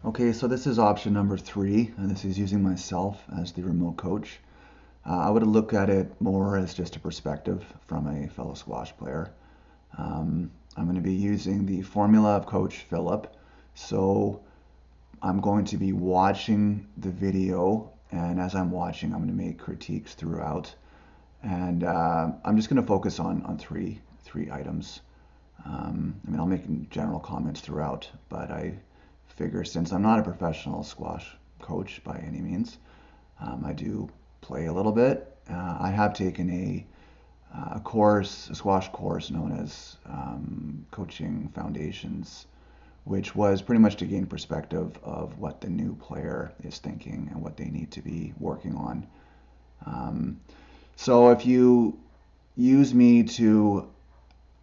Okay, so this is option number 3, and this is using myself as the remote coach. I would look at it more as just a perspective from a fellow squash player. I'm going to be using the formula of Coach Philip. So I'm going to be watching the video, and as I'm watching, I'm going to make critiques throughout. And I'm just going to focus on three items. I mean, I'll make general comments throughout, but I figure since I'm not a professional squash coach by any means, I do play a little bit. I have taken a course, a squash course known as Coaching Foundations, which was pretty much to gain perspective of what the new player is thinking and what they need to be working on. So if you use me to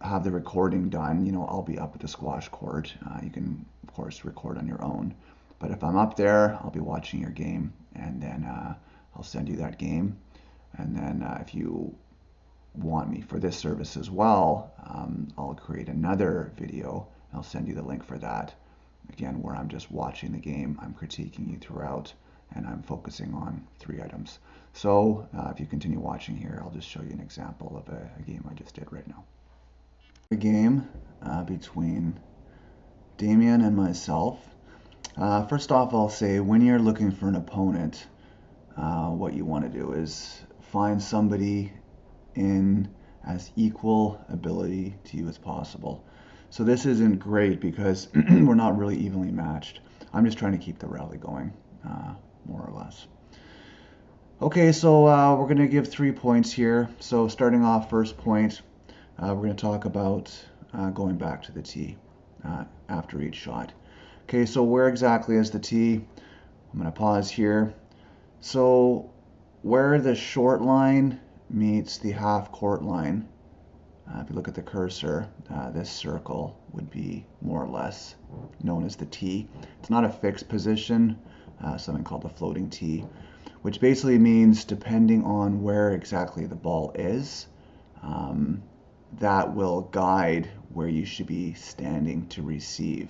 have the recording done, I'll be up at the squash court. You can, of course, record on your own. But if I'm up there, I'll be watching your game, and then I'll send you that game. And then if you want me for this service as well, I'll create another video. I'll send you the link for that. Again, where I'm just watching the game, I'm critiquing you throughout, and I'm focusing on 3 items. So if you continue watching here, I'll just show you an example of a game I just did right now. A game between Damien and myself. First off, I'll say when you're looking for an opponent, what you want to do is find somebody in as equal ability to you as possible. So this isn't great because we're not really evenly matched. I'm just trying to keep the rally going, more or less. Okay, so we're going to give 3 points here. So starting off, first point, we're going to talk about going back to the tee after each shot. Okay, so where exactly is the tee? I'm going to pause here. So where the short line meets the half court line, if you look at the cursor, this circle would be more or less known as the tee. It's not a fixed position, something called the floating tee, which basically means depending on where exactly the ball is, that will guide where you should be standing to receive.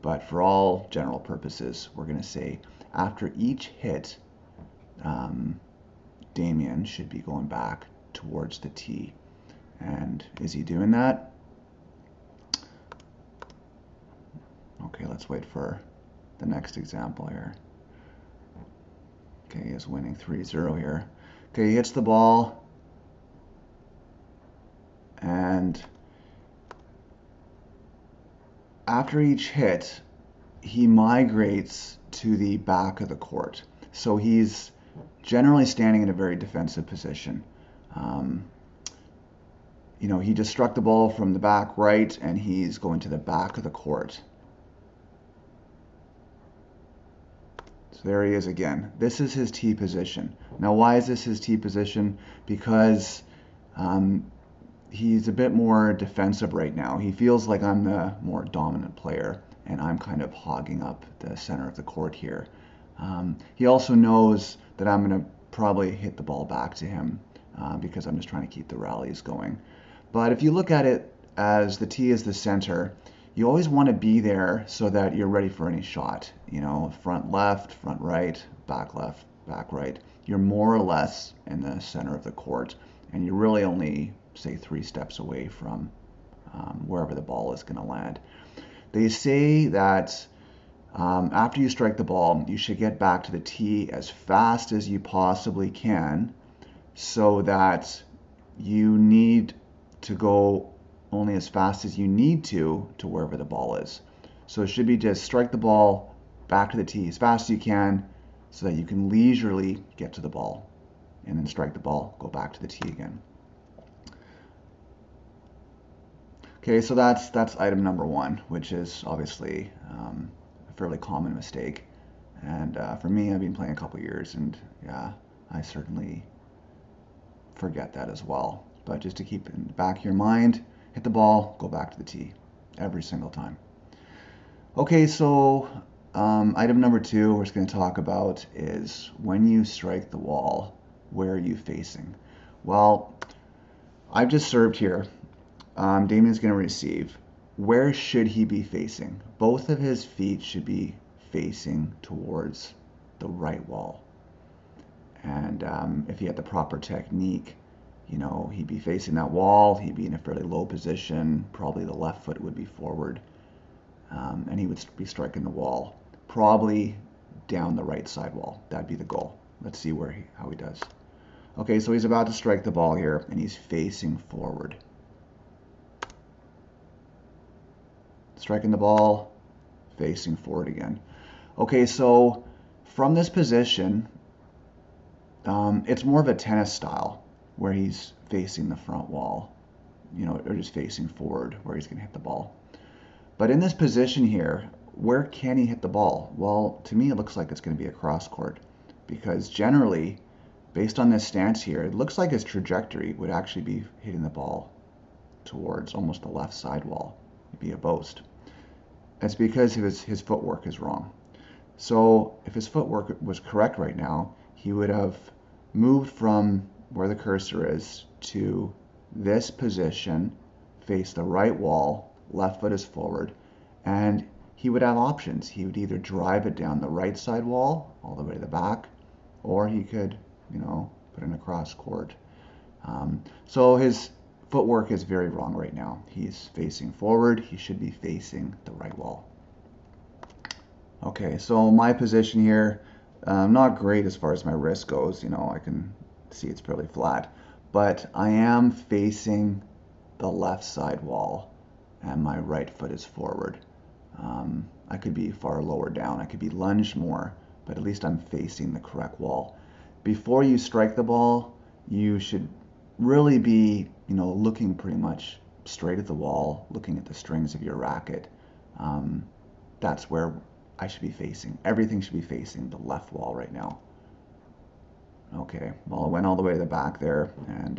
But for all general purposes, we're going to say after each hit, Damien should be going back towards the tee. And is he doing that? Okay, let's wait for the next example here. Okay, he is winning 3-0 here. Okay, he hits the ball, and after each hit, he migrates to the back of the court. So he's generally standing in a very defensive position. He just struck the ball from the back right, and he's going to the back of the court. So there he is again. This is his tee position. Now, why is this his tee position? Because he's a bit more defensive right now. He feels like I'm the more dominant player, and I'm kind of hogging up the center of the court here. He also knows that I'm going to probably hit the ball back to him because I'm just trying to keep the rallies going. But if you look at it as the tee is the center, you always want to be there so that you're ready for any shot. Front left, front right, back left, back right. You're more or less in the center of the court, and you're really only, say, 3 steps away from wherever the ball is going to land. They say that after you strike the ball, you should get back to the tee as fast as you possibly can, so that you need to go only as fast as you need to wherever the ball is. So it should be just strike the ball back to the tee as fast as you can so that you can leisurely get to the ball, and then strike the ball, go back to the tee again. Okay, so that's item number 1, which is obviously a fairly common mistake. And for me, I've been playing a couple years, and yeah, I certainly forget that as well. But just to keep in the back of your mind, hit the ball, go back to the tee every single time. Okay, so item number 2 we're just going to talk about is when you strike the wall, where are you facing? Well, I've just served here. Damien's going to receive. Where should he be facing? Both of his feet should be facing towards the right wall. And if he had the proper technique, you know, he'd be facing that wall, he'd be in a fairly low position, probably the left foot would be forward, and he would be striking the wall, probably down the right side wall. That'd be the goal. Let's see how he does. Okay, so he's about to strike the ball here, and he's facing forward. Striking the ball, facing forward again. Okay, so from this position, it's more of a tennis style, where he's facing the front wall, you know, or just facing forward where he's going to hit the ball. But in this position here, where can he hit the ball? Well, to me, it looks like it's going to be a cross court, because generally, based on this stance here, it looks like his trajectory would actually be hitting the ball towards almost the left side wall. It'd be a boast. That's because his footwork is wrong. So if his footwork was correct right now, he would have moved from where the cursor is to this position, face the right wall, left foot is forward, and he would have options. He would either drive it down the right side wall all the way to the back, or he could, you know, put in a cross court. So his footwork is very wrong right now. He's facing forward. He should be facing the right wall. Okay, so my position here, not great as far as my wrist goes. You know, I can see it's fairly flat, but I am facing the left side wall, and my right foot is forward. I could be far lower down. I could be lunged more, but at least I'm facing the correct wall. Before you strike the ball, you should really be, you know, looking pretty much straight at the wall, looking at the strings of your racket. That's where I should be facing. Everything should be facing the left wall right now. Okay, well, it went all the way to the back there, and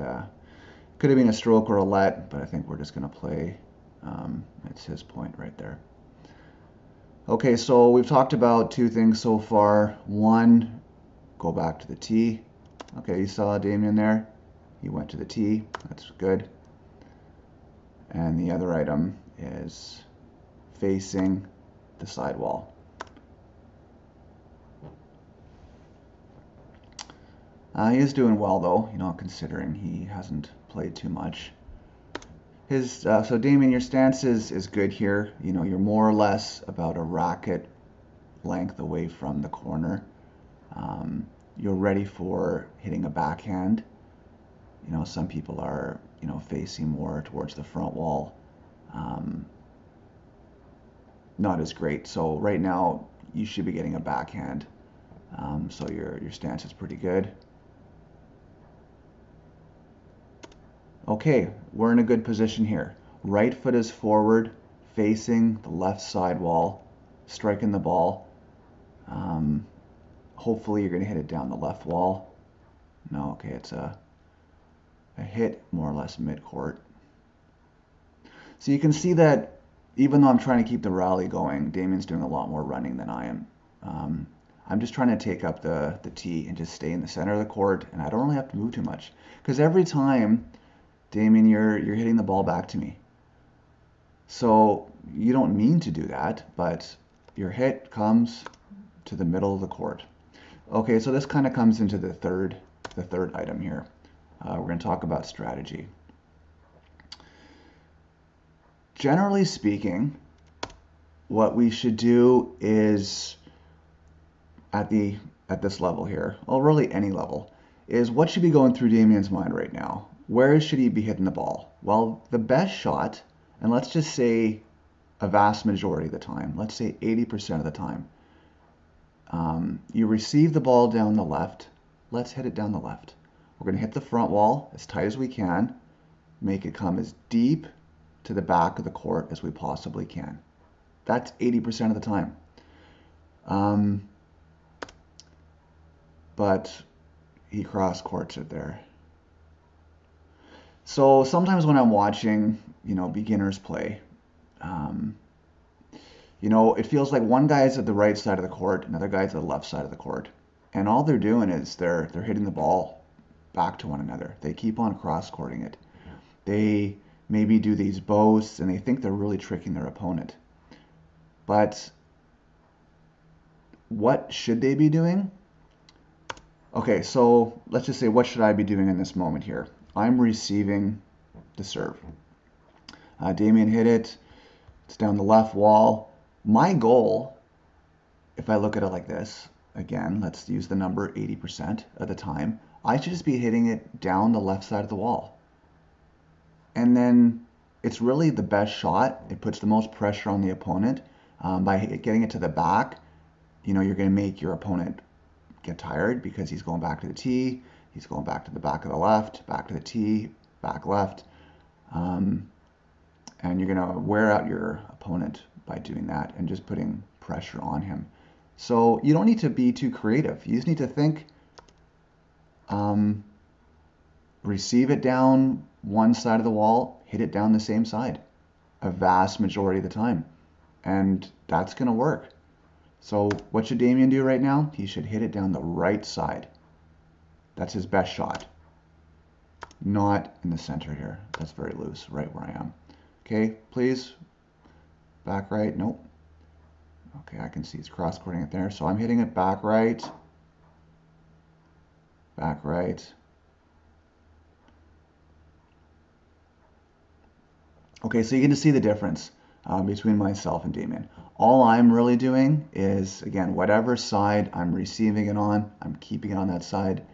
could have been a stroke or a let, but I think we're just going to play. It's his point right there. Okay, so we've talked about two things so far. One, go back to the tee. Okay, you saw Damien there. He went to the tee. That's good. And the other item is facing the sidewall. He is doing well, though, you know, considering he hasn't played too much. So Damien, your stance is good here. You know, you're more or less about a racket length away from the corner. You're ready for hitting a backhand. You know, some people are, you know, facing more towards the front wall. Not as great. So right now, you should be getting a backhand. So your stance is pretty good. Okay, we're in a good position here. Right foot is forward, facing the left side wall, striking the ball. Hopefully you're going to hit it down the left wall. No, okay, it's a hit more or less mid-court. So you can see that even though I'm trying to keep the rally going, Damien's doing a lot more running than I am. I'm just trying to take up the tee and just stay in the center of the court, and I don't really have to move too much. Because every time, Damien, you're hitting the ball back to me. So you don't mean to do that, but your hit comes to the middle of the court. Okay, so this kind of comes into the third item here. We're going to talk about strategy. Generally speaking, what we should do is at this level here, well, really any level, is what should be going through Damien's mind right now? Where should he be hitting the ball? Well, the best shot, and let's just say a vast majority of the time, let's say 80% of the time, you receive the ball down the left. Let's hit it down the left. We're going to hit the front wall as tight as we can, make it come as deep to the back of the court as we possibly can. That's 80% of the time. But he cross courts it there. So sometimes when I'm watching, you know, beginners play, you know, it feels like one guy's at the right side of the court, another guy's at the left side of the court, and all they're doing is they're hitting the ball back to one another. They keep on cross-courting it. They maybe do these boasts, and they think they're really tricking their opponent. But what should they be doing? Okay, so let's just say, what should I be doing in this moment here? I'm receiving the serve. Damien hit it. It's down the left wall. My goal, if I look at it like this, again, let's use the number 80% of the time, I should just be hitting it down the left side of the wall. And then it's really the best shot. It puts the most pressure on the opponent. By getting it to the back, you're going to make your opponent get tired because he's going back to the tee, he's going back to the back of the left, back to the tee, back left. And you're going to wear out your opponent by doing that and just putting pressure on him. So you don't need to be too creative. You just need to think, receive it down one side of the wall, hit it down the same side a vast majority of the time. And that's going to work. So what should Damien do right now? He should hit it down the right side. That's his best shot. Not in the center here. That's very loose, right where I am. Okay, please. Back right. Nope. Okay, I can see he's cross-courting it there. So I'm hitting it back right. Back right. Okay, so you can just see the difference between myself and Damien. All I'm really doing is, again, whatever side I'm receiving it on, I'm keeping it on that side.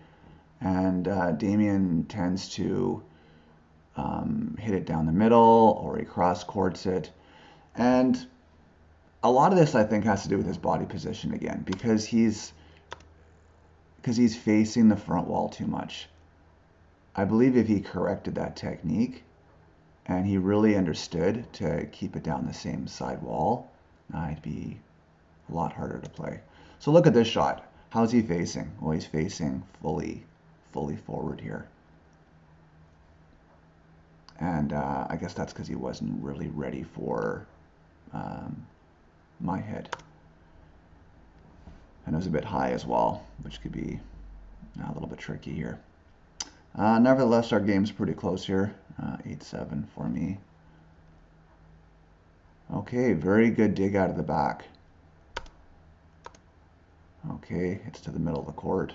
And Damien tends to hit it down the middle, or he cross courts it. And a lot of this, I think, has to do with his body position again, because he's facing the front wall too much. I believe if he corrected that technique and he really understood to keep it down the same side wall, it'd be a lot harder to play. So look at this shot. How's he facing? Well, he's facing fully forward here. And I guess that's because he wasn't really ready for my hit. And it was a bit high as well, which could be a little bit tricky here. Nevertheless, our game's pretty close here. 8-7 for me. Okay, very good dig out of the back. Okay, it's to the middle of the court.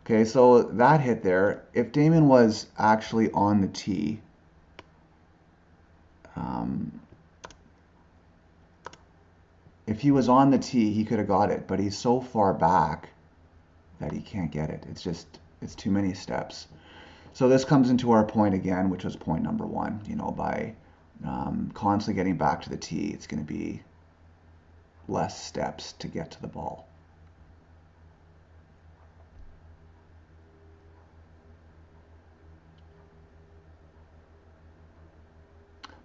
Okay, so that hit there, if Damien was actually on the tee, if he was on the tee, he could have got it, but he's so far back that he can't get it. It's too many steps. So this comes into our point again, which was point number one. By constantly getting back to the tee, it's going to be less steps to get to the ball.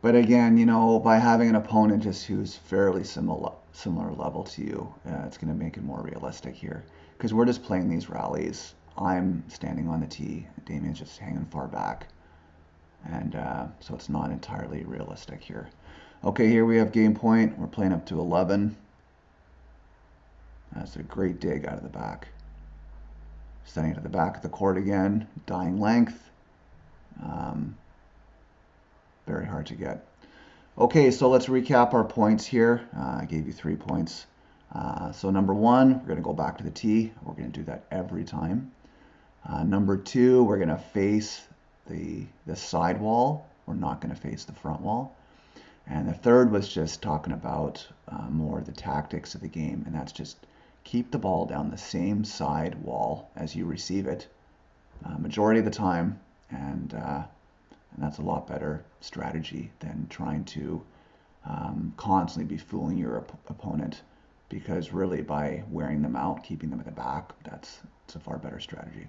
But again, by having an opponent just who's fairly similar level to you, it's going to make it more realistic here. Because we're just playing these rallies. I'm standing on the tee. Damien's just hanging far back. And so it's not entirely realistic here. Okay, here we have game point. We're playing up to 11. That's a great dig out of the back. Sending it to the back of the court again. Dying length. Very hard to get. Okay, so let's recap our points here. I gave you 3 points. So number one, we're going to go back to the tee. We're going to do that every time. Number two, we're going to face the side wall. We're not going to face the front wall. And the third was just talking about more of the tactics of the game, and that's just keep the ball down the same side wall as you receive it majority of the time, and that's a lot better strategy than trying to constantly be fooling your opponent, because really by wearing them out, keeping them at the back, it's a far better strategy.